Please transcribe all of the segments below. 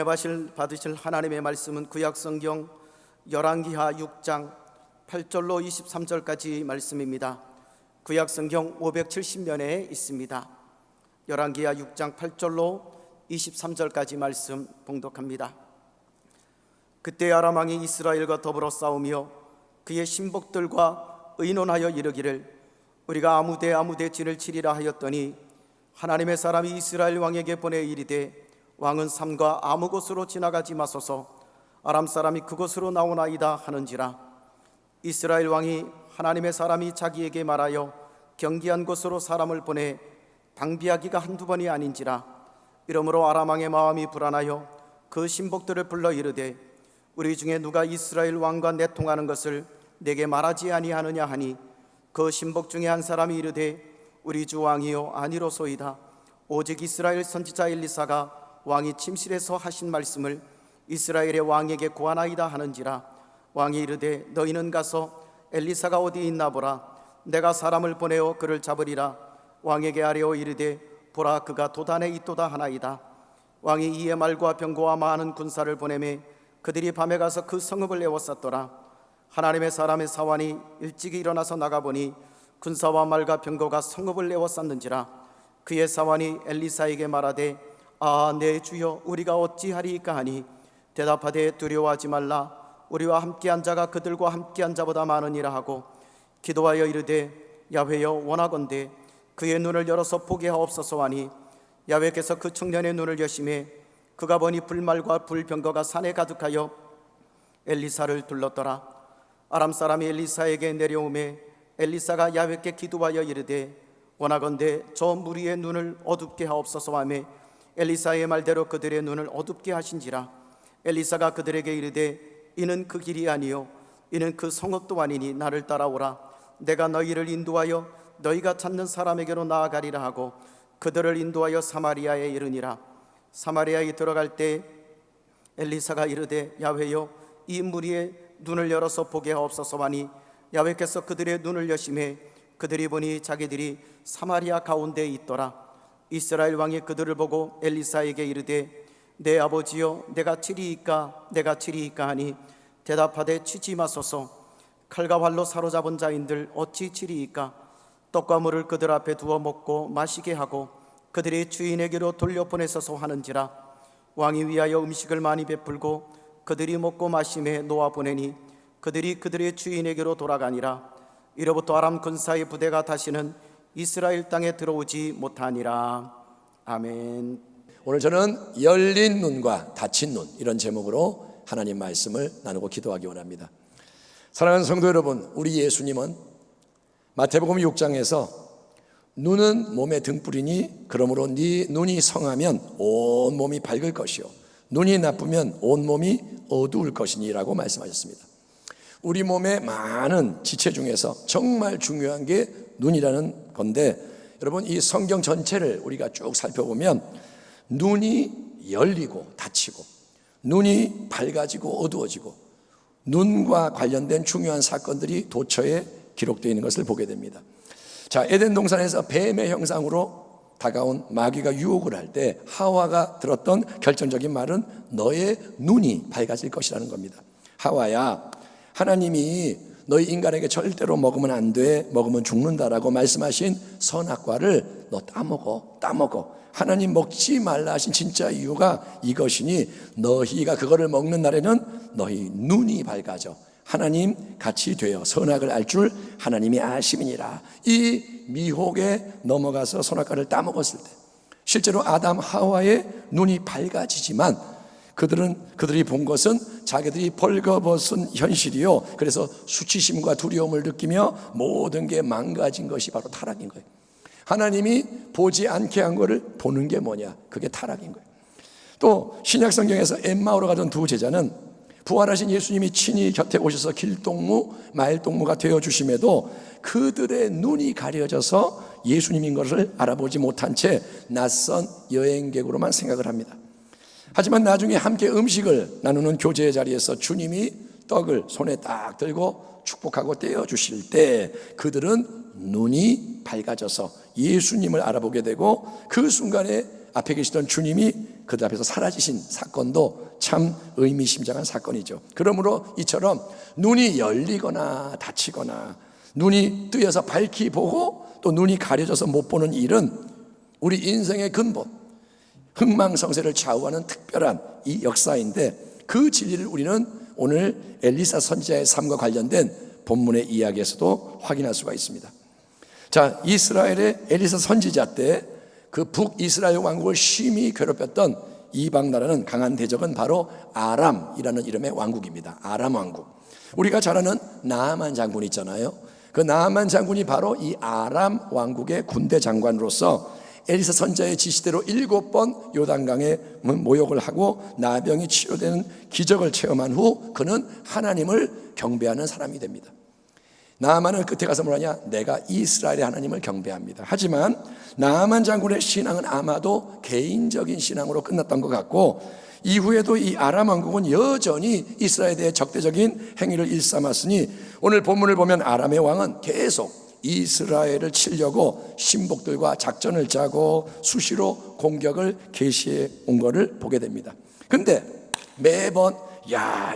받으실 하나님의 말씀은 구약성경 열왕기하 6장 8절로 23절까지 말씀입니다. 구약성경 570면에 있습니다. 열왕기하 6장 8절로 23절까지 말씀 봉독합니다. 그때 아람 왕이 이스라엘과 더불어 싸우며 그의 신복들과 의논하여 이르기를 우리가 아무데 진을 치리라 하였더니 하나님의 사람이 이스라엘 왕에게 보내 이르되 왕은 삼가 아무 곳으로 지나가지 마소서 아람 사람이 그곳으로 나오나이다 하는지라. 이스라엘 왕이 하나님의 사람이 자기에게 말하여 경계한 곳으로 사람을 보내 방비하기가 한두 번이 아닌지라. 이러므로 아람 왕의 마음이 불안하여 그 신복들을 불러 이르되 우리 중에 누가 이스라엘 왕과 내통하는 것을 내게 말하지 아니하느냐 하니 그 신복 중에 한 사람이 이르되 우리 주 왕이요 아니로소이다. 오직 이스라엘 선지자 엘리사가 왕이 침실에서 하신 말씀을 이스라엘의 왕에게 고하나이다 하는지라. 왕이 이르되 너희는 가서 엘리사가 어디 있나 보라. 내가 사람을 보내어 그를 잡으리라. 왕에게 아뢰어 이르되 보라 그가 도단에 있도다 하나이다. 왕이 이에 말과 병거와 많은 군사를 보내매 그들이 밤에 가서 그 성읍을 에워쌌더라. 하나님의 사람의 사환이 일찍이 일어나서 나가보니 군사와 말과 병거가 성읍을 에워쌌는지라. 그의 사환이 엘리사에게 말하되 내 주여 우리가 어찌하리이까 하니 대답하되 두려워하지 말라. 우리와 함께한 자가 그들과 함께한 자보다 많으니라 하고 기도하여 이르되 야훼여 원하건대 그의 눈을 열어서 보게 하옵소서 하니 야훼께서 그 청년의 눈을 여심해 그가 보니 불말과 불병거가 산에 가득하여 엘리사를 둘렀더라. 아람 사람이 엘리사에게 내려오매 엘리사가 야훼께 기도하여 이르되 원하건대 저 무리의 눈을 어둡게 하옵소서 하며 엘리사의 말대로 그들의 눈을 어둡게 하신지라. 엘리사가 그들에게 이르되 이는 그 길이 아니요 이는 그 성읍도 아니니 나를 따라오라. 내가 너희를 인도하여 너희가 찾는 사람에게로 나아가리라 하고 그들을 인도하여 사마리아에 이르니라. 사마리아에 들어갈 때 엘리사가 이르되 야훼여 이 무리의 눈을 열어서 보게 하옵소서 하니 야훼께서 그들의 눈을 여심해 그들이 보니 자기들이 사마리아 가운데에 있더라. 이스라엘 왕이 그들을 보고 엘리사에게 이르되 내 아버지여 내가 치리이까 하니 대답하되 치지 마소서. 칼과 활로 사로잡은 자인들 어찌 치리이까. 떡과 물을 그들 앞에 두어 먹고 마시게 하고 그들이 주인에게로 돌려보내소서 하는지라. 왕이 위하여 음식을 많이 베풀고 그들이 먹고 마심에 놓아 보내니 그들이 그들의 주인에게로 돌아가니라. 이로부터 아람 군사의 부대가 다시는 이스라엘 땅에 들어오지 못하니라. 아멘. 오늘 저는 열린 눈과 닫힌 눈, 이런 제목으로 하나님 말씀을 나누고 기도하기 원합니다. 사랑하는 성도 여러분, 우리 예수님은 마태복음 6장에서 눈은 몸의 등불이니 그러므로 네 눈이 성하면 온 몸이 밝을 것이요 눈이 나쁘면 온 몸이 어두울 것이니 라고 말씀하셨습니다. 우리 몸의 많은 지체 중에서 정말 중요한 게 눈이라는 건데, 여러분 이 성경 전체를 우리가 쭉 살펴보면 눈이 열리고 닫히고 눈이 밝아지고 어두워지고 눈과 관련된 중요한 사건들이 도처에 기록되어 있는 것을 보게 됩니다. 자, 에덴 동산에서 뱀의 형상으로 다가온 마귀가 유혹을 할 때 하와가 들었던 결정적인 말은 너의 눈이 밝아질 것이라는 겁니다. 하와야, 하나님이 너희 인간에게 절대로 먹으면 안 돼, 먹으면 죽는다라고 말씀하신 선악과를 너 따먹어. 하나님 먹지 말라 하신 진짜 이유가 이것이니 너희가 그거를 먹는 날에는 너희 눈이 밝아져 하나님 같이 되어 선악을 알 줄 하나님이 아심이니라. 이 미혹에 넘어가서 선악과를 따먹었을 때 실제로 아담 하와의 눈이 밝아지지만 그들이 본 것은 자기들이 벌거벗은 현실이요, 그래서 수치심과 두려움을 느끼며 모든 게 망가진 것이 바로 타락인 거예요. 하나님이 보지 않게 한 거를 보는 게 뭐냐? 그게 타락인 거예요. 또 신약 성경에서 엠마오로 가던 두 제자는 부활하신 예수님이 친히 곁에 오셔서 길동무, 마일동무가 되어주심에도 그들의 눈이 가려져서 예수님인 것을 알아보지 못한 채 낯선 여행객으로만 생각을 합니다. 하지만 나중에 함께 음식을 나누는 교제의 자리에서 주님이 떡을 손에 딱 들고 축복하고 떼어주실 때 그들은 눈이 밝아져서 예수님을 알아보게 되고 그 순간에 앞에 계시던 주님이 그들 앞에서 사라지신 사건도 참 의미심장한 사건이죠. 그러므로 이처럼 눈이 열리거나 닫히거나 눈이 뜨여서 밝히 보고 또 눈이 가려져서 못 보는 일은 우리 인생의 근본, 흥망성쇠를 좌우하는 특별한 이 역사인데, 그 진리를 우리는 오늘 엘리사 선지자의 삶과 관련된 본문의 이야기에서도 확인할 수가 있습니다. 자, 이스라엘의 엘리사 선지자 때 그 북이스라엘 왕국을 심히 괴롭혔던 이방 나라는 강한 대적은 바로 아람이라는 이름의 왕국입니다. 아람 왕국. 우리가 잘 아는 나아만 장군 있잖아요. 그 나아만 장군이 바로 이 아람 왕국의 군대 장관으로서 엘리사 선지자의 지시대로 7번 요단강에 모욕을 하고 나병이 치료되는 기적을 체험한 후 그는 하나님을 경배하는 사람이 됩니다. 나아만은 끝에 가서 뭐라냐? 내가 이스라엘의 하나님을 경배합니다. 하지만 나아만 장군의 신앙은 아마도 개인적인 신앙으로 끝났던 것 같고, 이후에도 이 아람 왕국은 여전히 이스라엘에 대해 적대적인 행위를 일삼았으니 오늘 본문을 보면 아람의 왕은 계속 이스라엘을 치려고 신복들과 작전을 짜고 수시로 공격을 개시해 온 것을 보게 됩니다. 근데 매번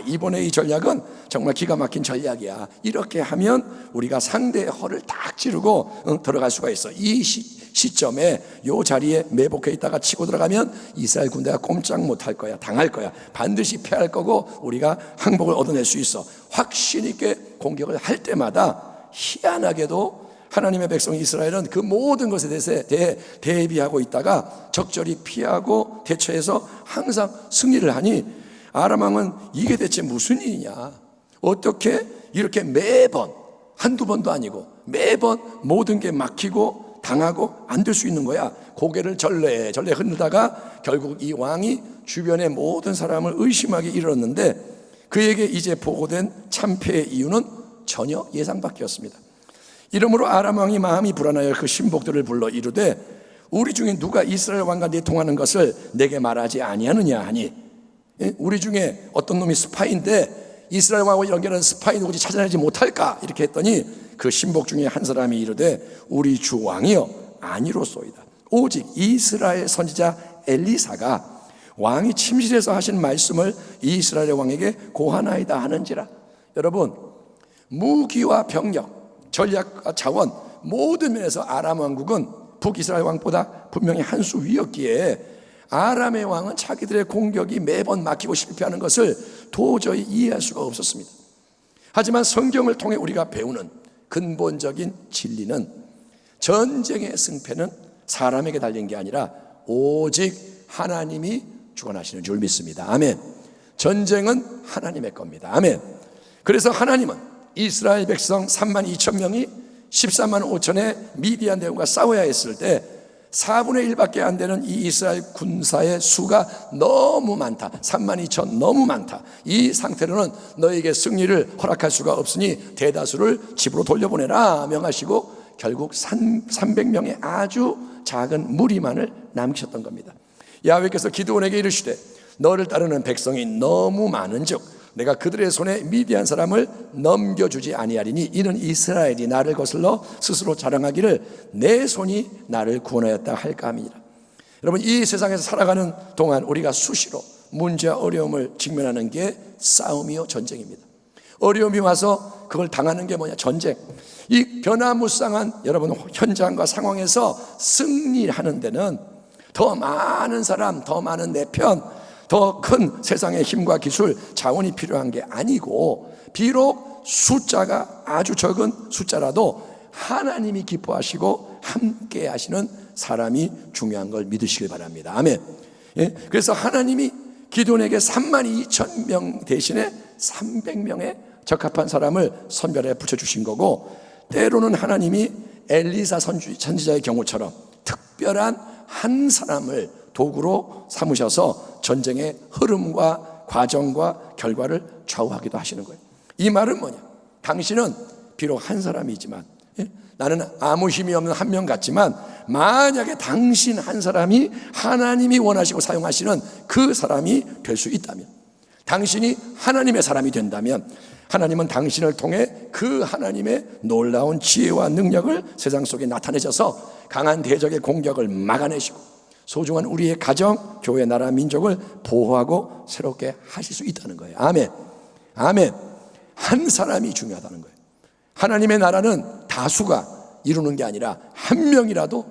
이번에 이 전략은 정말 기가 막힌 전략이야, 이렇게 하면 우리가 상대의 허를 딱 찌르고 들어갈 수가 있어. 이 시점에 이 자리에 매복해 있다가 치고 들어가면 이스라엘 군대가 꼼짝 못할 거야, 당할 거야, 반드시 패할 거고 우리가 항복을 얻어낼 수 있어. 확신 있게 공격을 할 때마다 희한하게도 하나님의 백성 이스라엘은 그 모든 것에 대해 대비하고 있다가 적절히 피하고 대처해서 항상 승리를 하니, 아람 왕은 이게 대체 무슨 일이냐, 어떻게 이렇게 매번 한두 번도 아니고 매번 모든 게 막히고 당하고 안 될 수 있는 거야. 고개를 절레 흔들다가 결국 이 왕이 주변의 모든 사람을 의심하게 이르렀는데, 그에게 이제 보고된 참패의 이유는 전혀 예상 밖이었습니다. 이러므로 아람 왕이 마음이 불안하여 그 신복들을 불러 이르되, 우리 중에 누가 이스라엘 왕과 내통하는 것을 내게 말하지 아니하느냐 하니, 우리 중에 어떤 놈이 스파이인데 이스라엘 왕하고 연결하는 스파이 누구지 찾아내지 못할까, 이렇게 했더니 그 신복 중에 한 사람이 이르되, 우리 주 왕이여 아니로소이다. 오직 이스라엘 선지자 엘리사가 왕이 침실에서 하신 말씀을 이스라엘 왕에게 고하나이다 하는지라. 여러분, 무기와 병력, 전략과 자원, 모든 면에서 아람 왕국은 북이스라엘 왕보다 분명히 한 수 위였기에 아람의 왕은 자기들의 공격이 매번 막히고 실패하는 것을 도저히 이해할 수가 없었습니다. 하지만 성경을 통해 우리가 배우는 근본적인 진리는, 전쟁의 승패는 사람에게 달린 게 아니라 오직 하나님이 주관하시는 줄 믿습니다. 아멘. 전쟁은 하나님의 겁니다. 아멘. 그래서 하나님은 이스라엘 백성 32,000명이 14만 5천의 미디안 대군과 싸워야 했을 때 4분의 1밖에 안 되는 이 이스라엘 군사의 수가 너무 많다, 32,000 너무 많다, 이 상태로는 너에게 승리를 허락할 수가 없으니 대다수를 집으로 돌려보내라 명하시고 결국 300명의 아주 작은 무리만을 남기셨던 겁니다. 야훼께서 기드온에게 이르시되, 너를 따르는 백성이 너무 많은즉 내가 그들의 손에 미디안 사람을 넘겨주지 아니하리니, 이는 이스라엘이 나를 거슬러 스스로 자랑하기를 내 손이 나를 구원하였다 할까 함이니라. 여러분, 이 세상에서 살아가는 동안 우리가 수시로 문제와 어려움을 직면하는 게 싸움이요 전쟁입니다. 어려움이 와서 그걸 당하는 게 뭐냐? 전쟁. 이 변화무쌍한 여러분 현장과 상황에서 승리하는 데는 더 많은 사람, 더 많은 내 편, 더 큰 세상의 힘과 기술, 자원이 필요한 게 아니고, 비록 숫자가 아주 적은 숫자라도 하나님이 기뻐하시고 함께 하시는 사람이 중요한 걸 믿으시길 바랍니다. 아멘. 그래서 하나님이 기드온에게 32,000명 대신에 300명의 적합한 사람을 선별해 붙여주신 거고, 때로는 하나님이 엘리사 선지자의 경우처럼 특별한 한 사람을 도구로 삼으셔서 전쟁의 흐름과 과정과 결과를 좌우하기도 하시는 거예요. 이 말은 뭐냐? 당신은 비록 한 사람이지만, 나는 아무 힘이 없는 한 명 같지만, 만약에 당신 한 사람이 하나님이 원하시고 사용하시는 그 사람이 될 수 있다면, 당신이 하나님의 사람이 된다면, 하나님은 당신을 통해 그 하나님의 놀라운 지혜와 능력을 세상 속에 나타내셔서 강한 대적의 공격을 막아내시고 소중한 우리의 가정, 교회, 나라, 민족을 보호하고 새롭게 하실 수 있다는 거예요. 아멘. 아멘. 한 사람이 중요하다는 거예요. 하나님의 나라는 다수가 이루는 게 아니라 한 명이라도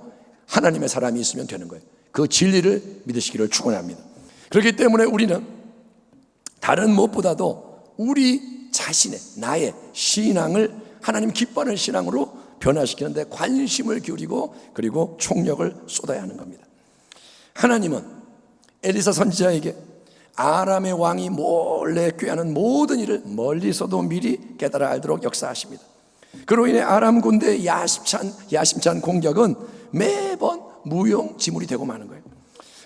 하나님의 사람이 있으면 되는 거예요. 그 진리를 믿으시기를 축원합니다. 그렇기 때문에 우리는 다른 무엇보다도 우리 자신의 나의 신앙을 하나님 기뻐하는 신앙으로 변화시키는데 관심을 기울이고 그리고 총력을 쏟아야 하는 겁니다. 하나님은 엘리사 선지자에게 아람의 왕이 몰래 꾀하는 모든 일을 멀리서도 미리 깨달아 알도록 역사하십니다. 그로 인해 아람 군대의 야심찬 공격은 매번 무용지물이 되고 마는 거예요.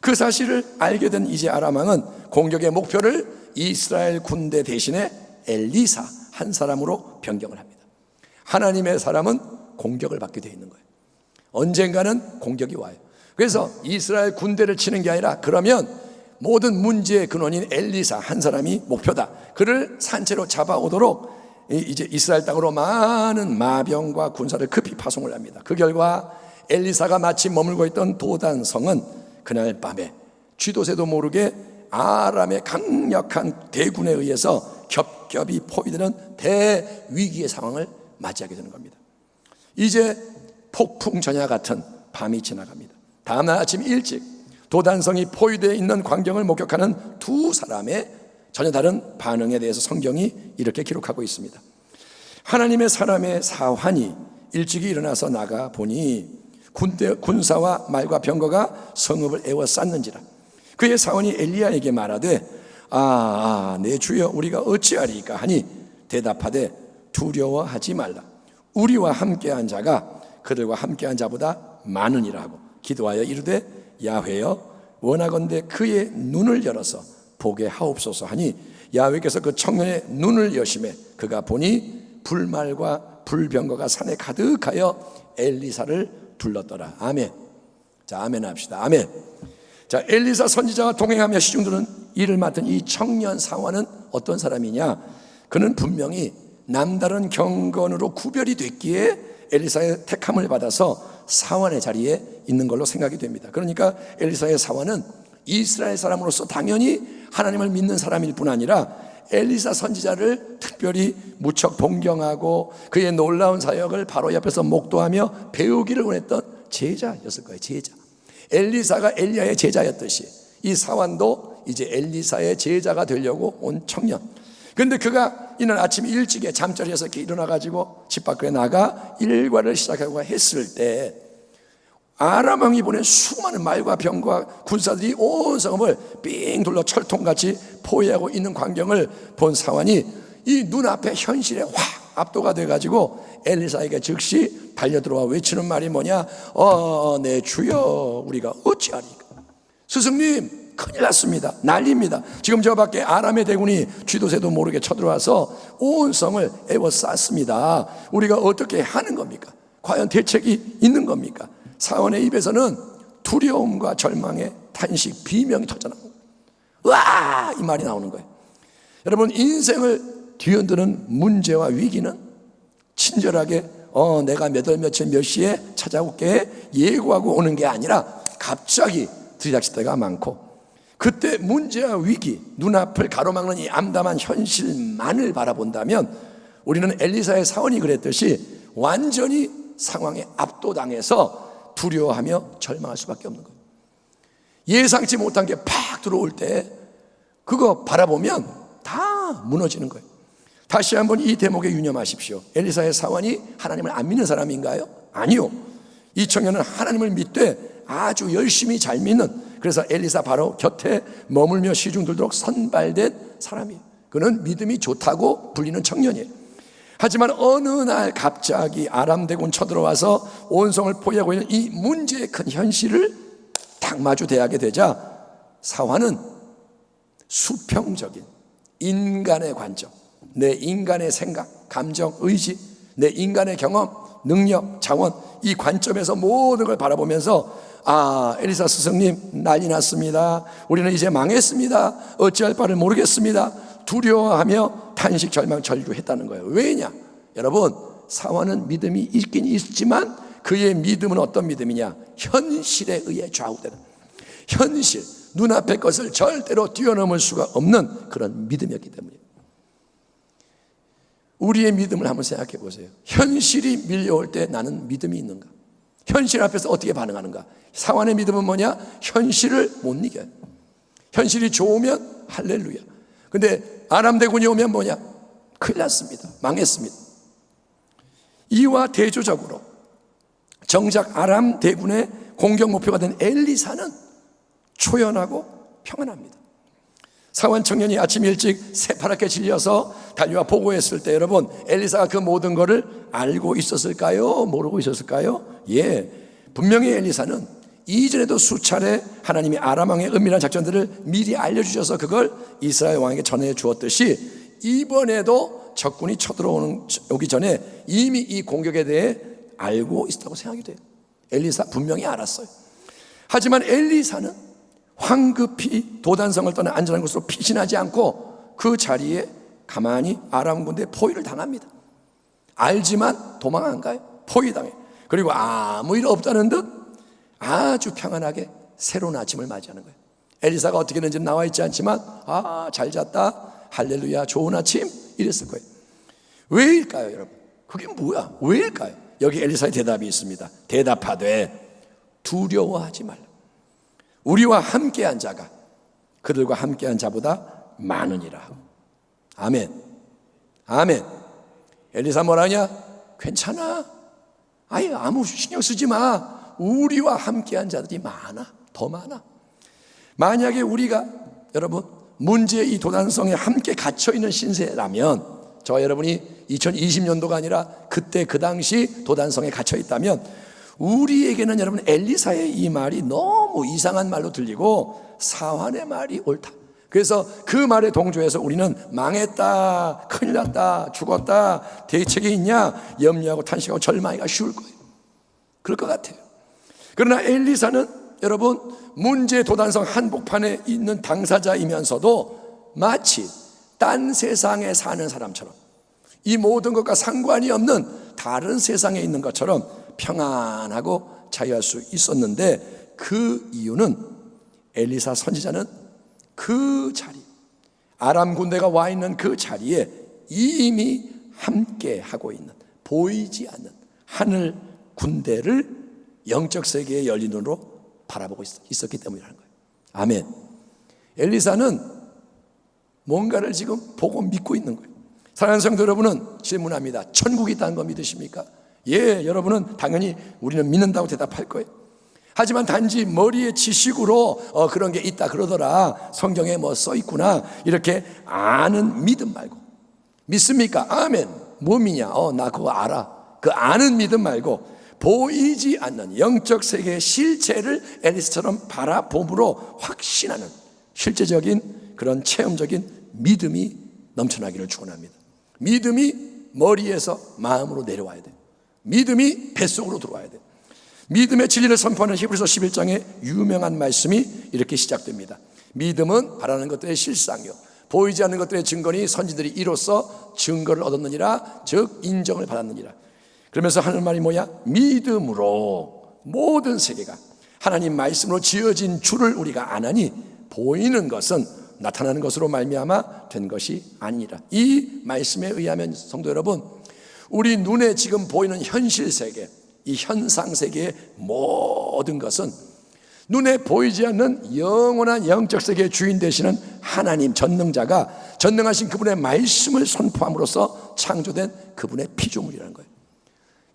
그 사실을 알게 된 이제 아람 왕은 공격의 목표를 이스라엘 군대 대신에 엘리사 한 사람으로 변경을 합니다. 하나님의 사람은 공격을 받게 되어 있는 거예요. 언젠가는 공격이 와요. 그래서 이스라엘 군대를 치는 게 아니라 그러면 모든 문제의 근원인 엘리사 한 사람이 목표다. 그를 산채로 잡아오도록 이제 이스라엘 땅으로 많은 마병과 군사를 급히 파송을 합니다. 그 결과 엘리사가 마침 머물고 있던 도단성은 그날 밤에 쥐도새도 모르게 아람의 강력한 대군에 의해서 겹겹이 포위되는 대위기의 상황을 맞이하게 되는 겁니다. 이제 폭풍 전야 같은 밤이 지나갑니다. 다음날 아침 일찍 도단성이 포위되어 있는 광경을 목격하는 두 사람의 전혀 다른 반응에 대해서 성경이 이렇게 기록하고 있습니다. 하나님의 사람의 사환이 일찍이 일어나서 나가 보니 군사와 말과 병거가 성읍을 에워쌌는지라. 그의 사원이 엘리야에게 말하되 내 주여 우리가 어찌하리까 하니 대답하되 두려워하지 말라. 우리와 함께한 자가 그들과 함께한 자보다 많으니라 하고 기도하여 이르되 야훼여 원하건대 그의 눈을 열어서 보게 하옵소서 하니 야훼께서 그 청년의 눈을 여심해 그가 보니 불말과 불병거가 산에 가득하여 엘리사를 둘렀더라. 아멘. 자, 아멘 합시다. 아멘. 자, 엘리사 선지자와 동행하며 시중들은 일을 맡은 이 청년 사원은 어떤 사람이냐? 그는 분명히 남다른 경건으로 구별이 됐기에 엘리사의 택함을 받아서 사원의 자리에 있는 걸로 생각이 됩니다. 그러니까 엘리사의 사원은 이스라엘 사람으로서 당연히 하나님을 믿는 사람일 뿐 아니라 엘리사 선지자를 특별히 무척 동경하고 그의 놀라운 사역을 바로 옆에서 목도하며 배우기를 원했던 제자였을 거예요. 제자. 엘리사가 엘리야의 제자였듯이 이 사환도 이제 엘리사의 제자가 되려고 온 청년. 그런데 그가 이날 아침 일찍에 잠자리에서 이렇게 일어나가지고 집 밖에 나가 일과를 시작하고 했을 때 아람 왕이 보낸 수많은 말과 병과 군사들이 온 성읍을 삥 둘러 철통같이 포위하고 있는 광경을 본 사환이 이 눈앞의 현실에 확 압도가 돼가지고 엘리사에게 즉시 달려들어와 외치는 말이 뭐냐? 내 주여 우리가 어찌하리까? 스승님 큰일 났습니다. 난리입니다. 지금 저 밖에 아람의 대군이 쥐도새도 모르게 쳐들어와서 온 성을 에워쌌습니다. 우리가 어떻게 하는 겁니까? 과연 대책이 있는 겁니까? 사원의 입에서는 두려움과 절망의 탄식, 비명이 터져나오고 와! 이 말이 나오는 거예요. 여러분, 인생을 뒤흔드는 문제와 위기는 친절하게 내가 몇 월 며칠 몇 시에 찾아올게 예고하고 오는 게 아니라 갑자기 들이닥칠 때가 많고, 그때 문제와 위기, 눈앞을 가로막는 이 암담한 현실만을 바라본다면 우리는 엘리사의 사원이 그랬듯이 완전히 상황에 압도당해서 두려워하며 절망할 수밖에 없는 거예요. 예상치 못한 게 팍 들어올 때 그거 바라보면 다 무너지는 거예요. 다시 한번 이 대목에 유념하십시오. 엘리사의 사원이 하나님을 안 믿는 사람인가요? 아니요. 이 청년은 하나님을 믿되 아주 열심히 잘 믿는, 그래서 엘리사 바로 곁에 머물며 시중 들도록 선발된 사람이에요. 그는 믿음이 좋다고 불리는 청년이에요. 하지만 어느 날 갑자기 아람 대군 쳐들어와서 온 성을 포위하고 있는 이 문제의 큰 현실을 딱 마주 대하게 되자 사환은 수평적인 인간의 관점, 내 인간의 생각, 감정, 의지, 내 인간의 경험, 능력, 자원, 이 관점에서 모든 걸 바라보면서 엘리사 스승님 난리 났습니다. 우리는 이제 망했습니다. 어찌할 바를 모르겠습니다. 두려워하며 탄식, 절망, 절규했다는 거예요. 왜냐? 여러분, 사환은 믿음이 있긴 있지만 그의 믿음은 어떤 믿음이냐? 현실에 의해 좌우되는, 현실, 눈앞의 것을 절대로 뛰어넘을 수가 없는 그런 믿음이었기 때문이에요. 우리의 믿음을 한번 생각해 보세요. 현실이 밀려올 때 나는 믿음이 있는가? 현실 앞에서 어떻게 반응하는가? 상환의 믿음은 뭐냐? 현실을 못 이겨요. 현실이 좋으면 할렐루야. 근데 아람 대군이 오면 뭐냐? 큰일 났습니다. 망했습니다. 이와 대조적으로 정작 아람 대군의 공격 목표가 된 엘리사는 초연하고 평안합니다. 사원 청년이 아침 일찍 새파랗게 질려서 달려와 보고했을 때 여러분, 엘리사가 그 모든 것을 알고 있었을까요? 모르고 있었을까요? 예, 분명히 엘리사는 이전에도 수차례 하나님이 아람 왕의 은밀한 작전들을 미리 알려주셔서 그걸 이스라엘 왕에게 전해 주었듯이 이번에도 적군이 쳐들어오기 전에 이미 이 공격에 대해 알고 있었다고 생각이 돼요. 엘리사 분명히 알았어요. 하지만 엘리사는 황급히 도단성을 떠나 안전한 곳으로 피신하지 않고 그 자리에 가만히 아람 군대에 포위를 당합니다. 알지만 도망 안 가요. 포위당해. 그리고 아무 일 없다는 듯 아주 평안하게 새로운 아침을 맞이하는 거예요. 엘리사가 어떻게 했는지 나와 있지 않지만 잘 잤다, 할렐루야, 좋은 아침 이랬을 거예요. 왜일까요, 여러분? 그게 뭐야? 왜일까요? 여기 엘리사의 대답이 있습니다. 대답하되 두려워하지 말라. 우리와 함께한 자가 그들과 함께한 자보다 많으니라. 아멘. 아멘. 엘리사 뭐라냐? 괜찮아. 아예 아무 신경 쓰지 마. 우리와 함께한 자들이 많아. 더 많아. 만약에 우리가 여러분 문제의 이 도단성에 함께 갇혀있는 신세라면, 저와 여러분이 2020년도가 아니라 그때 그 당시 도단성에 갇혀있다면 우리에게는 여러분 엘리사의 이 말이 너무 이상한 말로 들리고 사환의 말이 옳다. 그래서 그 말에 동조해서 우리는 망했다, 큰일 났다, 죽었다, 대책이 있냐 염려하고 탄식하고 절망하기가 쉬울 거예요. 그럴 것 같아요. 그러나 엘리사는 여러분 문제 도단성 한복판에 있는 당사자이면서도 마치 딴 세상에 사는 사람처럼 이 모든 것과 상관이 없는 다른 세상에 있는 것처럼 평안하고 자유할 수 있었는데, 그 이유는 엘리사 선지자는 그 자리, 아람 군대가 와 있는 그 자리에 이미 함께 하고 있는 보이지 않는 하늘 군대를 영적 세계의 열린 눈으로 바라보고 있었기 때문이라는 거예요. 아멘. 엘리사는 뭔가를 지금 보고 믿고 있는 거예요. 사랑하는 성도 여러분은 질문합니다. 천국이 있다는 거 믿으십니까? 예, 여러분은 당연히 우리는 믿는다고 대답할 거예요. 하지만 단지 머리에 지식으로 그런 게 있다 그러더라, 성경에 뭐 써 있구나, 이렇게 아는 믿음 말고, 믿습니까? 아멘. 뭐 믿냐? 나 그거 알아. 그 아는 믿음 말고 보이지 않는 영적 세계의 실체를 엘리사처럼 바라봄으로 확신하는 실제적인 그런 체험적인 믿음이 넘쳐나기를 축원합니다. 믿음이 머리에서 마음으로 내려와야 돼요. 믿음이 뱃속으로 들어와야 돼요. 믿음의 진리를 선포하는 히브리서 11장의 유명한 말씀이 이렇게 시작됩니다. 믿음은 바라는 것들의 실상이요 보이지 않는 것들의 증거니 선지들이 이로써 증거를 얻었느니라, 즉 인정을 받았느니라. 그러면서 하는 말이 뭐야? 믿음으로 모든 세계가 하나님 말씀으로 지어진 줄을 우리가 아나니 보이는 것은 나타나는 것으로 말미암아 된 것이 아니라. 이 말씀에 의하면 성도 여러분, 우리 눈에 지금 보이는 현실 세계, 이 현상 세계의 모든 것은 눈에 보이지 않는 영원한 영적 세계의 주인 되시는 하나님 전능자가 전능하신 그분의 말씀을 선포함으로써 창조된 그분의 피조물이라는 거예요.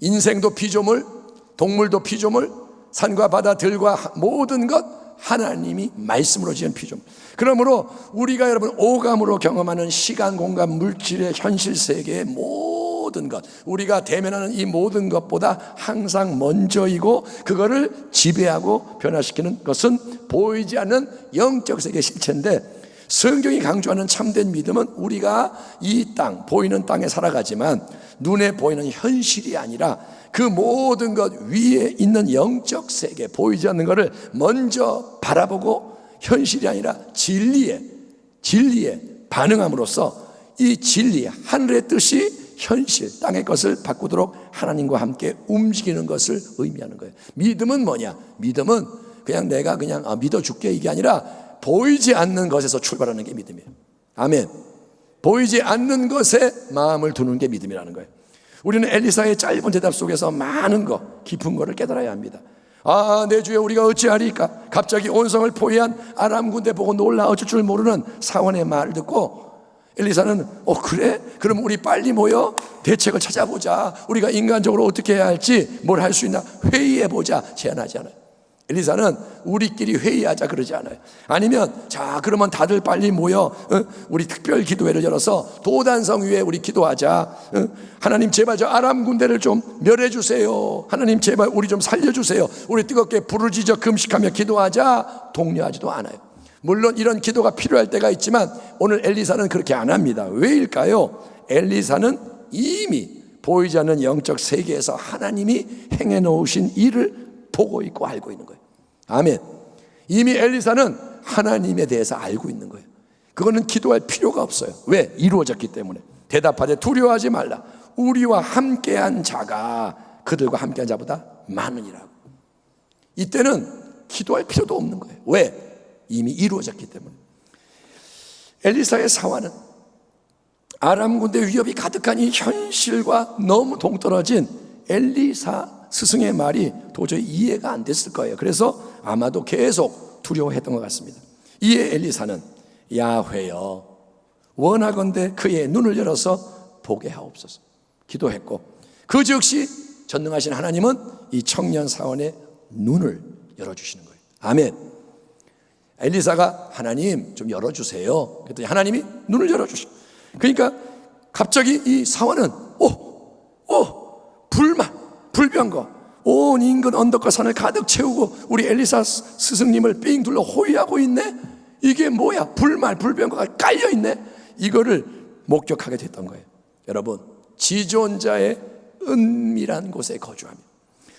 인생도 피조물, 동물도 피조물, 산과 바다, 들과 모든 것 하나님이 말씀으로 지은 피조물. 그러므로 우리가 여러분 오감으로 경험하는 시간, 공간, 물질의 현실 세계의 모든 것, 우리가 대면하는 이 모든 것보다 항상 먼저이고 그거를 지배하고 변화시키는 것은 보이지 않는 영적 세계의 실체인데, 성경이 강조하는 참된 믿음은 우리가 이 땅, 보이는 땅에 살아가지만 눈에 보이는 현실이 아니라 그 모든 것 위에 있는 영적 세계, 보이지 않는 것을 먼저 바라보고 현실이 아니라 진리에 반응함으로써 이 진리, 하늘의 뜻이 현실, 땅의 것을 바꾸도록 하나님과 함께 움직이는 것을 의미하는 거예요. 믿음은 뭐냐? 믿음은 그냥 내가 그냥 믿어줄게 이게 아니라 보이지 않는 것에서 출발하는 게 믿음이에요. 아멘. 보이지 않는 것에 마음을 두는 게 믿음이라는 거예요. 우리는 엘리사의 짧은 대답 속에서 많은 거, 깊은 거를 깨달아야 합니다. 내 주여 우리가 어찌하리까? 갑자기 온성을 포위한 아람 군대 보고 놀라 어쩔 줄 모르는 사원의 말을 듣고 엘리사는 그래? 그럼 우리 빨리 모여 대책을 찾아보자. 우리가 인간적으로 어떻게 해야 할지 뭘 할 수 있나 회의해보자 제안하지 않아요. 엘리사는 우리끼리 회의하자 그러지 않아요. 아니면 자 그러면 다들 빨리 모여 우리 특별 기도회를 열어서 도단성 위에 우리 기도하자. 하나님 제발 저 아람 군대를 좀 멸해 주세요. 하나님 제발 우리 좀 살려주세요. 우리 뜨겁게 부르짖어 금식하며 기도하자. 독려하지도 않아요. 물론 이런 기도가 필요할 때가 있지만 오늘 엘리사는 그렇게 안 합니다. 왜일까요? 엘리사는 이미 보이지 않는 영적 세계에서 하나님이 행해 놓으신 일을 보고 있고 알고 있는 거예요. 아멘. 이미 엘리사는 하나님에 대해서 알고 있는 거예요. 그거는 기도할 필요가 없어요. 왜? 이루어졌기 때문에. 대답하되 두려워하지 말라. 우리와 함께한 자가 그들과 함께한 자보다 많으니라고. 이때는 기도할 필요도 없는 거예요. 왜? 이미 이루어졌기 때문에. 엘리사의 사화는 아람 군대 위협이 가득한 이 현실과 너무 동떨어진 엘리사 스승의 말이 도저히 이해가 안 됐을 거예요. 그래서 아마도 계속 두려워했던 것 같습니다. 이에 엘리사는 야훼여 원하건대 그의 눈을 열어서 보게 하옵소서 기도했고 그 즉시 전능하신 하나님은 이 청년 사원의 눈을 열어주시는 거예요. 아멘. 엘리사가 하나님 좀 열어주세요. 그랬더니 하나님이 눈을 열어주시고 그러니까 갑자기 이 사원은 불병거 온 인근 언덕과 산을 가득 채우고 우리 엘리사 스승님을 삥 둘러 호위하고 있네. 이게 뭐야? 불병거가 깔려있네. 이거를 목격하게 됐던 거예요. 여러분 지존자의 은밀한 곳에 거주하며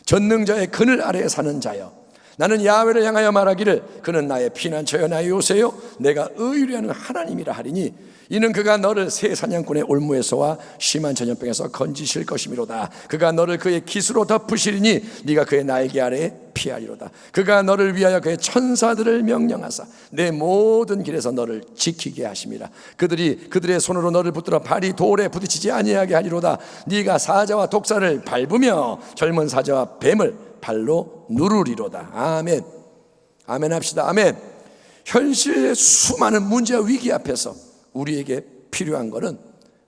전능자의 그늘 아래에 사는 자여 나는 야훼를 향하여 말하기를 그는 나의 피난처여 나의 요새요 내가 의뢰 하는 하나님이라 하리니 이는 그가 너를 새 사냥꾼의 올무에서와 심한 전염병에서 건지실 것이미로다. 그가 너를 그의 깃으로 덮으시리니 네가 그의 날개 아래에 피하리로다. 그가 너를 위하여 그의 천사들을 명령하사 내 모든 길에서 너를 지키게 하심이라. 그들의 손으로 너를 붙들어 발이 돌에 부딪히지 아니하게 하리로다. 네가 사자와 독사를 밟으며 젊은 사자와 뱀을 발로 누르리로다. 아멘. 아멘 합시다. 아멘. 현실의 수많은 문제와 위기 앞에서 우리에게 필요한 것은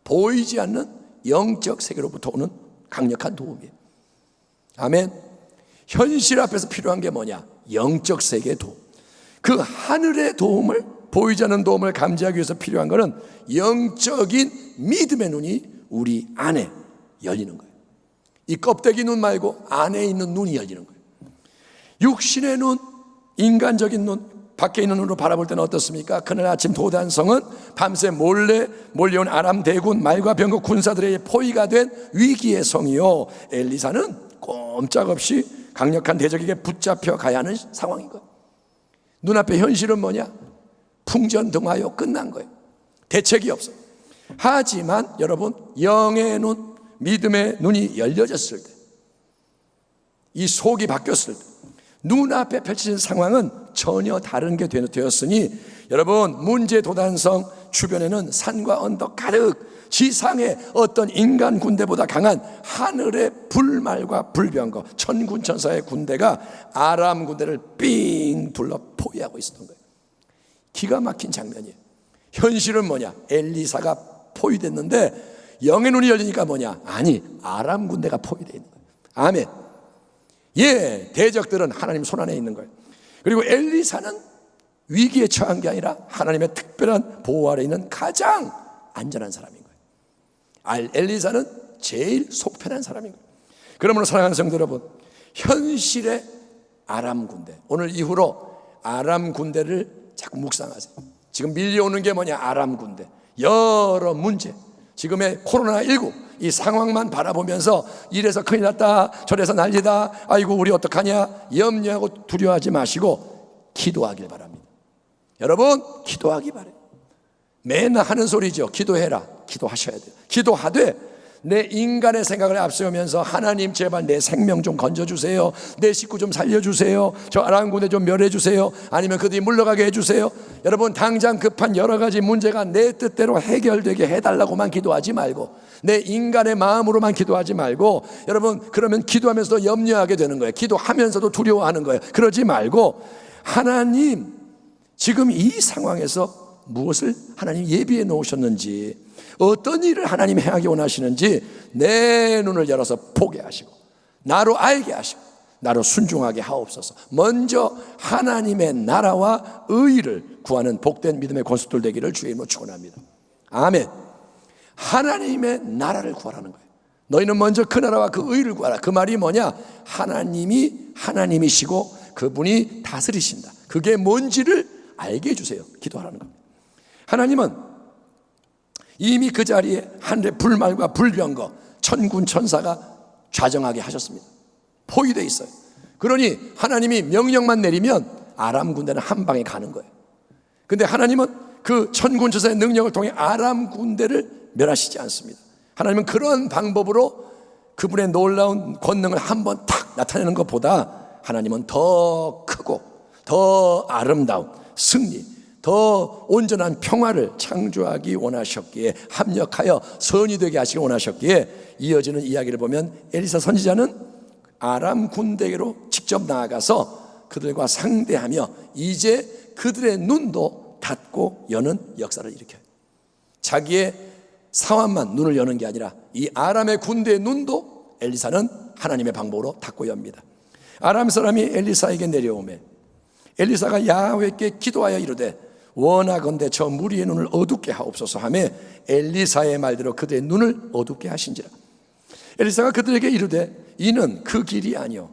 보이지 않는 영적 세계로부터 오는 강력한 도움이에요. 아멘. 현실 앞에서 필요한 게 뭐냐? 영적 세계의 도움. 그 하늘의 도움을 보이지 않는 도움을 감지하기 위해서 필요한 것은 영적인 믿음의 눈이 우리 안에 열리는 거예요. 이 껍데기 눈 말고 안에 있는 눈이 열리는 거예요. 육신의 눈, 인간적인 눈, 밖에 있는 눈으로 바라볼 때는 어떻습니까? 그날 아침 도단성은 밤새 몰래 몰려온 아람 대군 말과 병거 군사들에게 포위가 된 위기의 성이요 엘리사는 꼼짝없이 강력한 대적에게 붙잡혀 가야 하는 상황인 거예요. 눈앞의 현실은 뭐냐? 풍전등화요 끝난 거예요. 대책이 없어. 하지만 여러분 영의 눈, 믿음의 눈이 열려졌을 때, 이 속이 바뀌었을 때 눈앞에 펼쳐진 상황은 전혀 다른 게 되었으니 여러분 문제 도단성 주변에는 산과 언덕 가득 지상의 어떤 인간 군대보다 강한 하늘의 불말과 불병거 천군천사의 군대가 아람 군대를 삥 둘러 포위하고 있었던 거예요. 기가 막힌 장면이에요. 현실은 뭐냐? 엘리사가 포위됐는데 영의 눈이 열리니까 뭐냐? 아니 아람 군대가 포위되어 있는 거예요. 아멘. 예, 대적들은 하나님 손안에 있는 거예요. 그리고 엘리사는 위기에 처한 게 아니라 하나님의 특별한 보호 아래 있는 가장 안전한 사람인 거예요. 엘리사는 제일 속편한 사람인 거예요. 그러므로 사랑하는 성도 여러분, 현실의 아람 군대, 오늘 이후로 아람 군대를 자꾸 묵상하세요. 지금 밀려오는 게 뭐냐? 아람 군대. 여러 문제, 지금의 코로나19 이 상황만 바라보면서 이래서 큰일 났다, 저래서 난리다, 아이고 우리 어떡하냐 염려하고 두려워하지 마시고 기도하길 바랍니다. 여러분 기도하기 바래요. 맨날 하는 소리죠. 기도해라. 기도하셔야 돼요. 기도하되 내 인간의 생각을 앞세우면서 하나님 제발 내 생명 좀 건져주세요, 내 식구 좀 살려주세요, 저 아람 군대 좀 멸해주세요, 아니면 그들이 물러가게 해주세요. 여러분, 당장 급한 여러 가지 문제가 내 뜻대로 해결되게 해달라고만 기도하지 말고, 내 인간의 마음으로만 기도하지 말고, 여러분, 그러면 기도하면서도 염려하게 되는 거예요. 기도하면서도 두려워하는 거예요. 그러지 말고, 하나님 지금 이 상황에서 무엇을 하나님 예비해 놓으셨는지, 어떤 일을 하나님 행하기 원하시는지 내 눈을 열어서 보게 하시고, 나로 알게 하시고, 나로 순종하게 하옵소서. 먼저 하나님의 나라와 의를 구하는 복된 믿음의 권속들 되기를 주의 이름으로 축원합니다. 아멘. 하나님의 나라를 구하라는 거예요. 너희는 먼저 그 나라와 그 의를 구하라. 그 말이 뭐냐? 하나님이 하나님이시고 그분이 다스리신다. 그게 뭔지를 알게 해주세요. 기도하라는 겁니다. 하나님은 이미 그 자리에 하늘의 불말과 불병거, 천군 천사가 좌정하게 하셨습니다. 포위되어 있어요. 그러니 하나님이 명령만 내리면 아람 군대는 한 방에 가는 거예요. 근데 하나님은 그 천군 천사의 능력을 통해 아람 군대를 멸하시지 않습니다. 하나님은 그런 방법으로 그분의 놀라운 권능을 한번 탁 나타내는 것보다 하나님은 더 크고 더 아름다운 승리, 더 온전한 평화를 창조하기 원하셨기에, 합력하여 선이 되게 하시기 원하셨기에, 이어지는 이야기를 보면 엘리사 선지자는 아람 군대로 직접 나아가서 그들과 상대하며 이제 그들의 눈도 닫고 여는 역사를 일으켜요. 자기의 사환만 눈을 여는 게 아니라 이 아람의 군대의 눈도 엘리사는 하나님의 방법으로 닫고 엽니다. 아람 사람이 엘리사에게 내려오매 엘리사가 야훼께 기도하여 이르되 원하건대 저 무리의 눈을 어둡게 하옵소서 하며 엘리사의 말대로 그들의 눈을 어둡게 하신지라. 엘리사가 그들에게 이르되 이는 그 길이 아니요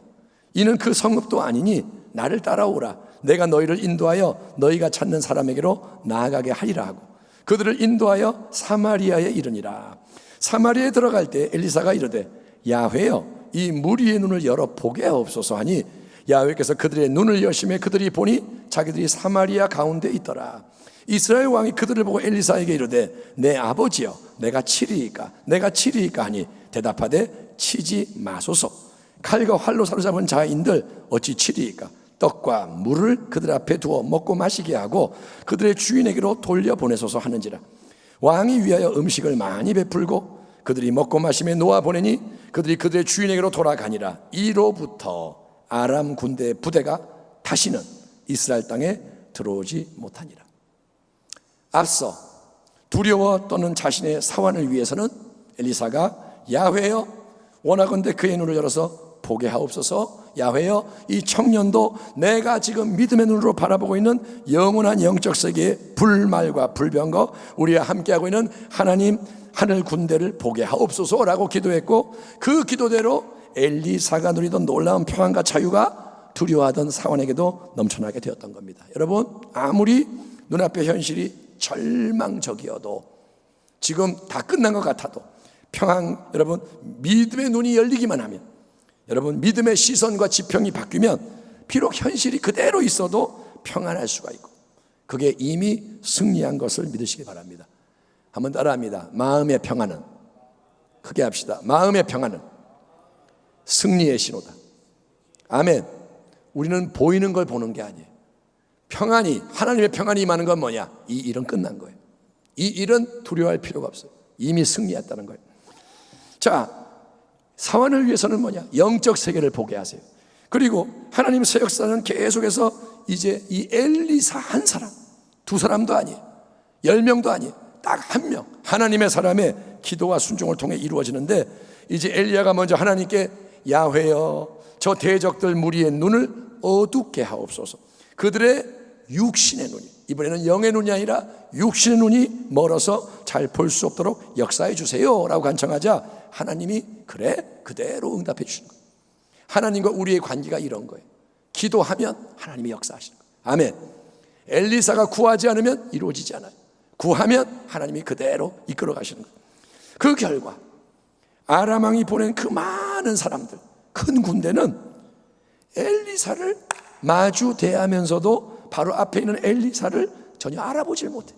이는 그 성읍도 아니니 나를 따라오라. 내가 너희를 인도하여 너희가 찾는 사람에게로 나아가게 하리라 하고 그들을 인도하여 사마리아에 이르니라. 사마리아에 들어갈 때 엘리사가 이르되 야훼여 이 무리의 눈을 열어 보게 하옵소서 하니 야훼께서 그들의 눈을 여심해 그들이 보니 자기들이 사마리아 가운데 있더라. 이스라엘 왕이 그들을 보고 엘리사에게 이르되 내 아버지여 내가 치리이까 하니 대답하되 치지 마소서. 칼과 활로 사로잡은 자인들 어찌 치리이까. 떡과 물을 그들 앞에 두어 먹고 마시게 하고 그들의 주인에게로 돌려보내소서 하는지라. 왕이 위하여 음식을 많이 베풀고 그들이 먹고 마시며 놓아 보내니 그들이 그들의 주인에게로 돌아가니라. 이로부터 아람 군대의 부대가 다시는 이스라엘 땅에 들어오지 못하니라. 앞서 두려워 떠는 자신의 사환을 위해서는 엘리사가 야훼여 원하건대 그의 눈을 열어서 보게 하옵소서. 야훼여 이 청년도 내가 지금 믿음의 눈으로 바라보고 있는 영원한 영적 세계의 불말과 불병거 우리와 함께하고 있는 하나님 하늘 군대를 보게 하옵소서라고 기도했고, 그 기도대로 엘리사가 누리던 놀라운 평안과 자유가 두려워하던 사환에게도 넘쳐나게 되었던 겁니다. 여러분, 아무리 눈앞의 현실이 절망적이어도 지금 다 끝난 것 같아도 평안, 여러분 믿음의 눈이 열리기만 하면, 여러분 믿음의 시선과 지평이 바뀌면 비록 현실이 그대로 있어도 평안할 수가 있고 그게 이미 승리한 것을 믿으시기 바랍니다. 한번 따라합니다. 마음의 평안은, 크게 합시다. 마음의 평안은 승리의 신호다. 아멘. 우리는 보이는 걸 보는 게 아니에요. 평안이, 하나님의 평안이 임하는 건 뭐냐? 이 일은 끝난 거예요. 이 일은 두려워할 필요가 없어요. 이미 승리했다는 거예요. 자, 사환을 위해서는 뭐냐? 영적 세계를 보게 하세요. 그리고 하나님 새 역사는 계속해서 이제 이 엘리사 한 사람, 두 사람도 아니에요, 10명도 아니에요, 딱 한 명, 하나님의 사람의 기도와 순종을 통해 이루어지는데, 이제 엘리야가 먼저 하나님께 야훼여 저 대적들 무리의 눈을 어둡게 하옵소서. 그들의 육신의 눈이, 이번에는 영의 눈이 아니라 육신의 눈이 멀어서 잘 볼 수 없도록 역사해 주세요 라고 간청하자 하나님이 그래, 그대로 응답해 주시는 거예요. 하나님과 우리의 관계가 이런 거예요. 기도하면 하나님이 역사하시는 거예요. 아멘. 엘리사가 구하지 않으면 이루어지지 않아요. 구하면 하나님이 그대로 이끌어 가시는 거예요. 그 결과 아람 왕이 보낸 그 많은 사람들, 큰 군대는 엘리사를 마주 대하면서도 바로 앞에 있는 엘리사를 전혀 알아보질 못해.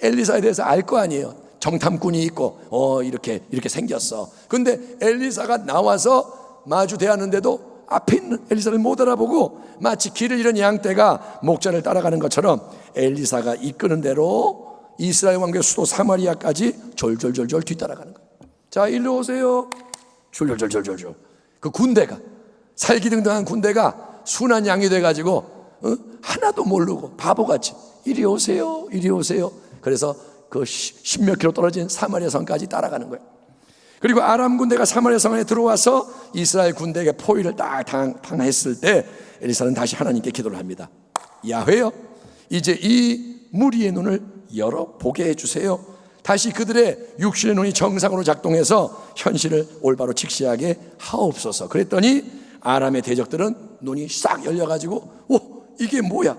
엘리사에 대해서 알 거 아니에요. 정탐꾼이 있고 이렇게 생겼어. 근데 엘리사가 나와서 마주 대하는데도 앞에 있는 엘리사를 못 알아보고 마치 길을 잃은 양떼가 목자를 따라가는 것처럼 엘리사가 이끄는 대로 이스라엘 왕국의 수도 사마리아까지 졸졸졸졸 뒤따라가는 거예요. 자, 일로 오세요. 졸졸졸졸졸. 그 군대가, 살기등등한 군대가 순한 양이 돼가지고 하나도 모르고 바보같이 이리 오세요, 이리 오세요. 그래서 그 십몇 킬로 떨어진 사마리아 성까지 따라가는 거예요. 그리고 아람 군대가 사마리아 성 안에 들어와서 이스라엘 군대에게 포위를 딱 당했을 때 엘리사는 다시 하나님께 기도를 합니다. 야훼여, 이제 이 무리의 눈을 열어 보게 해주세요. 다시 그들의 육신의 눈이 정상으로 작동해서 현실을 올바로 직시하게 하옵소서. 그랬더니 아람의 대적들은 눈이 싹 열려가지고 이게 뭐야?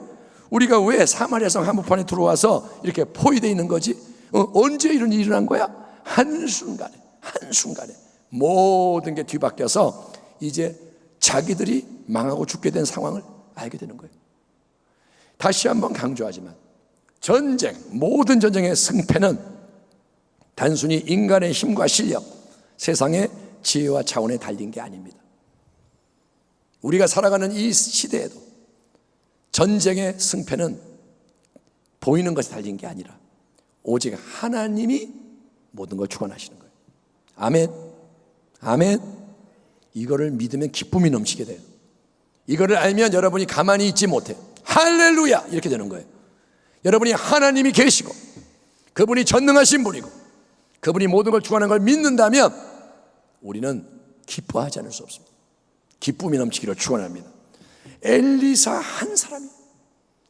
우리가 왜 사마리아 성 한복판에 들어와서 이렇게 포위되어 있는 거지? 언제 이런 일이 일어난 거야? 한순간에 모든 게 뒤바뀌어서 이제 자기들이 망하고 죽게 된 상황을 알게 되는 거예요. 다시 한번 강조하지만 모든 전쟁의 승패는 단순히 인간의 힘과 실력, 세상의 지혜와 차원에 달린 게 아닙니다. 우리가 살아가는 이 시대에도 전쟁의 승패는 보이는 것에 달린 게 아니라 오직 하나님이 모든 걸 주관하시는 거예요. 아멘. 아멘. 이거를 믿으면 기쁨이 넘치게 돼요. 이거를 알면 여러분이 가만히 있지 못해요. 할렐루야! 이렇게 되는 거예요. 여러분이 하나님이 계시고 그분이 전능하신 분이고 그분이 모든 걸 주관하는 걸 믿는다면 우리는 기뻐하지 않을 수 없습니다. 기쁨이 넘치기를 축원합니다. 엘리사 한 사람이,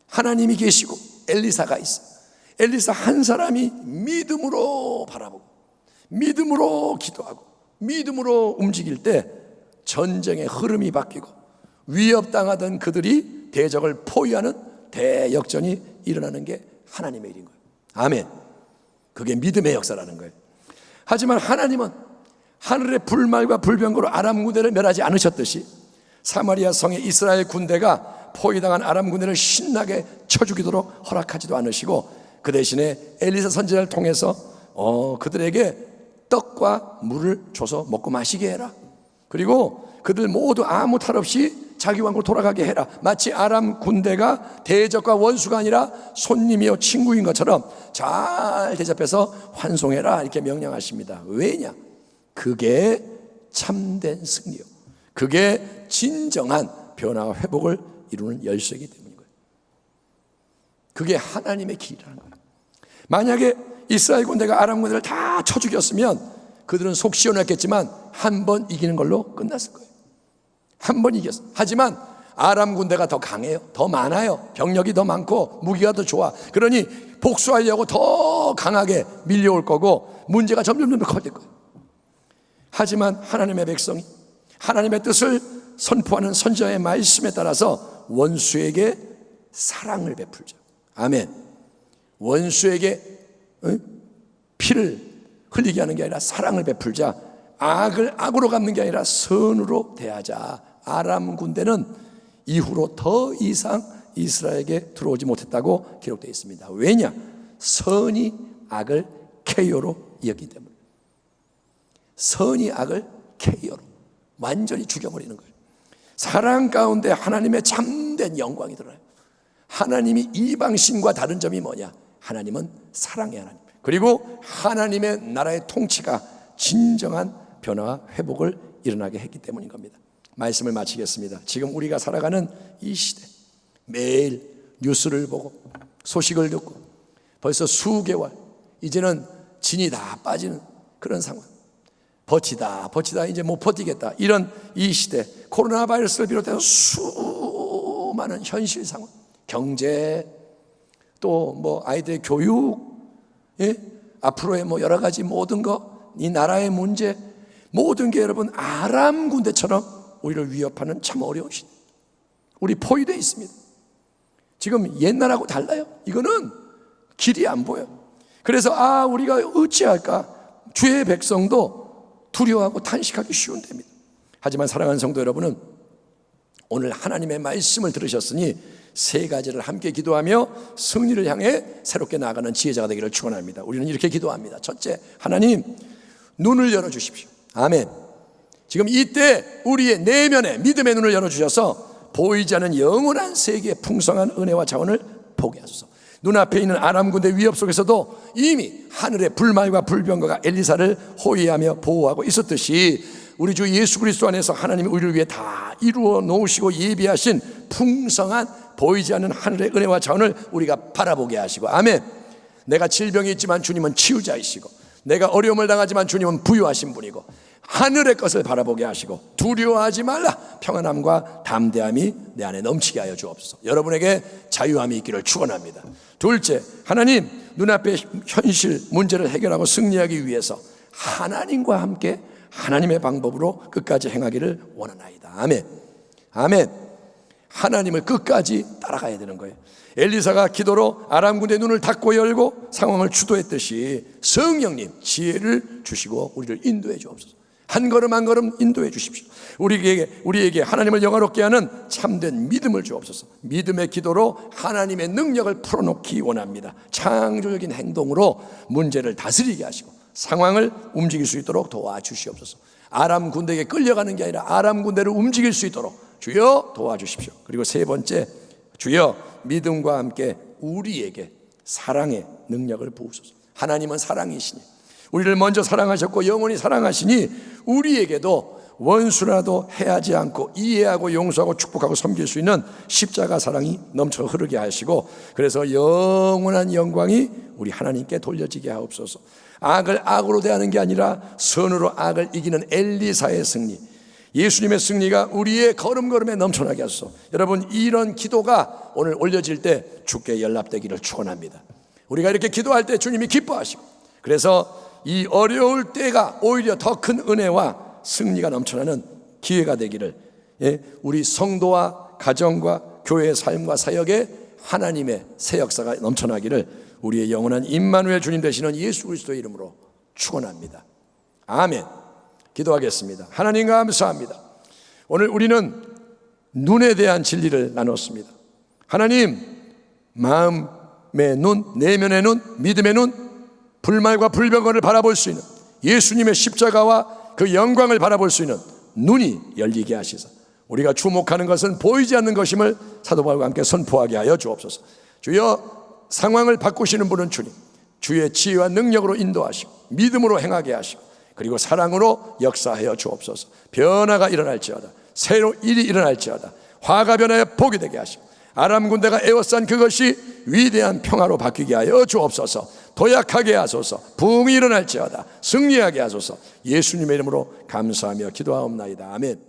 하나님이 계시고 엘리사가 있어. 엘리사 한 사람이 믿음으로 바라보고 믿음으로 기도하고 믿음으로 움직일 때 전쟁의 흐름이 바뀌고 위협당하던 그들이 대적을 포위하는 대역전이 일어나는 게 하나님의 일인 거예요. 아멘. 그게 믿음의 역사라는 거예요. 하지만 하나님은 하늘의 불말과 불병거로 아람 군대를 멸하지 않으셨듯이 사마리아 성의 이스라엘 군대가 포위당한 아람 군대를 신나게 쳐 죽이도록 허락하지도 않으시고 그 대신에 엘리사 선지자를 통해서 그들에게 떡과 물을 줘서 먹고 마시게 해라. 그리고 그들 모두 아무 탈 없이 자기 왕국으로 돌아가게 해라. 마치 아람 군대가 대적과 원수가 아니라 손님이요 친구인 것처럼 잘 대접해서 환송해라 이렇게 명령하십니다. 왜냐? 그게 참된 승리요, 그게 진정한 변화와 회복을 이루는 열쇠이기 때문인 거예요. 그게 하나님의 길이라는 거예요. 만약에 이스라엘 군대가 아람 군대를 다 쳐 죽였으면 그들은 속 시원했겠지만 한 번 이기는 걸로 끝났을 거예요. 한 번 이겼어. 하지만 아람 군대가 더 강해요. 더 많아요. 병력이 더 많고 무기가 더 좋아. 그러니 복수하려고 더 강하게 밀려올 거고 문제가 점점 커질 거예요. 하지만 하나님의 백성이 하나님의 뜻을 선포하는 선지자의 말씀에 따라서 원수에게 사랑을 베풀자. 아멘. 원수에게 피를 흘리게 하는 게 아니라 사랑을 베풀자. 악을 악으로 갚는 게 아니라 선으로 대하자. 아람 군대는 이후로 더 이상 이스라엘에게 들어오지 못했다고 기록되어 있습니다. 왜냐? 선이 악을 KO로 이었기 때문에. 선이 악을 KO로 완전히 죽여버리는 거예요. 사랑 가운데 하나님의 참된 영광이 드러나요. 하나님이 이방신과 다른 점이 뭐냐? 하나님은 사랑의 하나님, 그리고 하나님의 나라의 통치가 진정한 변화와 회복을 일어나게 했기 때문인 겁니다. 말씀을 마치겠습니다. 지금 우리가 살아가는 이 시대, 매일 뉴스를 보고 소식을 듣고 벌써 수개월, 이제는 진이 다 빠지는 그런 상황. 버티다 이제 못 버티겠다, 이런 이 시대, 코로나 바이러스를 비롯해서 수많은 현실 상황, 경제, 또 뭐 아이들의 교육, 앞으로의 뭐 여러 가지 모든 것, 이 나라의 문제, 모든 게 여러분 아람 군대처럼 우리를 위협하는 참 어려운 시대. 우리 포위되어 있습니다. 지금 옛날하고 달라요. 이거는 길이 안 보여. 그래서 우리가 어찌할까? 주의 백성도 두려워하고 탄식하기 쉬운 데입니다. 하지만 사랑하는 성도 여러분은 오늘 하나님의 말씀을 들으셨으니 세 가지를 함께 기도하며 승리를 향해 새롭게 나아가는 지혜자가 되기를 축원합니다. 우리는 이렇게 기도합니다. 첫째, 하나님 눈을 열어주십시오. 아멘. 지금 이때 우리의 내면에 믿음의 눈을 열어주셔서 보이지 않는 영원한 세계의 풍성한 은혜와 자원을 보게 하소서. 눈앞에 있는 아람 군대 위협 속에서도 이미 하늘의 불말과 불병거가 엘리사를 호위하며 보호하고 있었듯이 우리 주 예수 그리스도 안에서 하나님이 우리를 위해 다 이루어 놓으시고 예비하신 풍성한 보이지 않는 하늘의 은혜와 자원을 우리가 바라보게 하시고, 아멘. 내가 질병이 있지만 주님은 치유자이시고, 내가 어려움을 당하지만 주님은 부유하신 분이고, 하늘의 것을 바라보게 하시고 두려워하지 말라, 평안함과 담대함이 내 안에 넘치게 하여 주옵소서. 여러분에게 자유함이 있기를 축원합니다. 둘째, 하나님 눈앞의 현실 문제를 해결하고 승리하기 위해서 하나님과 함께 하나님의 방법으로 끝까지 행하기를 원하나이다. 아멘. 아멘. 하나님을 끝까지 따라가야 되는 거예요. 엘리사가 기도로 아람 군대의 눈을 닫고 열고 상황을 주도했듯이 성령님 지혜를 주시고 우리를 인도해 주옵소서. 한 걸음 한 걸음 인도해 주십시오. 우리에게 하나님을 영화롭게 하는 참된 믿음을 주옵소서. 믿음의 기도로 하나님의 능력을 풀어놓기 원합니다. 창조적인 행동으로 문제를 다스리게 하시고 상황을 움직일 수 있도록 도와주시옵소서. 아람 군대에게 끌려가는 게 아니라 아람 군대를 움직일 수 있도록 주여 도와주십시오. 그리고 세 번째, 주여 믿음과 함께 우리에게 사랑의 능력을 부으소서. 하나님은 사랑이시니 우리를 먼저 사랑하셨고 영원히 사랑하시니 우리에게도 원수라도 해하지 않고 이해하고 용서하고 축복하고 섬길 수 있는 십자가 사랑이 넘쳐 흐르게 하시고, 그래서 영원한 영광이 우리 하나님께 돌려지게 하옵소서. 악을 악으로 대하는 게 아니라 선으로 악을 이기는 엘리사의 승리, 예수님의 승리가 우리의 걸음걸음에 넘쳐나게 하소서. 여러분, 이런 기도가 오늘 올려질 때 주께 연락되기를 축원합니다. 우리가 이렇게 기도할 때 주님이 기뻐하시고, 그래서 이 어려울 때가 오히려 더 큰 은혜와 승리가 넘쳐나는 기회가 되기를, 우리 성도와 가정과 교회의 삶과 사역에 하나님의 새 역사가 넘쳐나기를 우리의 영원한 임마누엘 주님 되시는 예수 그리스도의 이름으로 축원합니다. 아멘. 기도하겠습니다. 하나님 감사합니다. 오늘 우리는 눈에 대한 진리를 나눴습니다. 하나님, 마음의 눈, 내면의 눈, 믿음의 눈, 불말과 불병거를 바라볼 수 있는 예수님의 십자가와 그 영광을 바라볼 수 있는 눈이 열리게 하시사 우리가 주목하는 것은 보이지 않는 것임을 사도 바울과 함께 선포하게 하여 주옵소서. 주여, 상황을 바꾸시는 분은 주님, 주의 지혜와 능력으로 인도하시고 믿음으로 행하게 하시고 그리고 사랑으로 역사하여 주옵소서. 변화가 일어날지어다, 새로 일이 일어날지어다, 화가 변하여 복이 되게 하시고 아람 군대가 에워싼 그것이 위대한 평화로 바뀌게 하여 주옵소서. 도약하게 하소서. 부흥이 일어날지어다, 승리하게 하소서. 예수님의 이름으로 감사하며 기도하옵나이다. 아멘.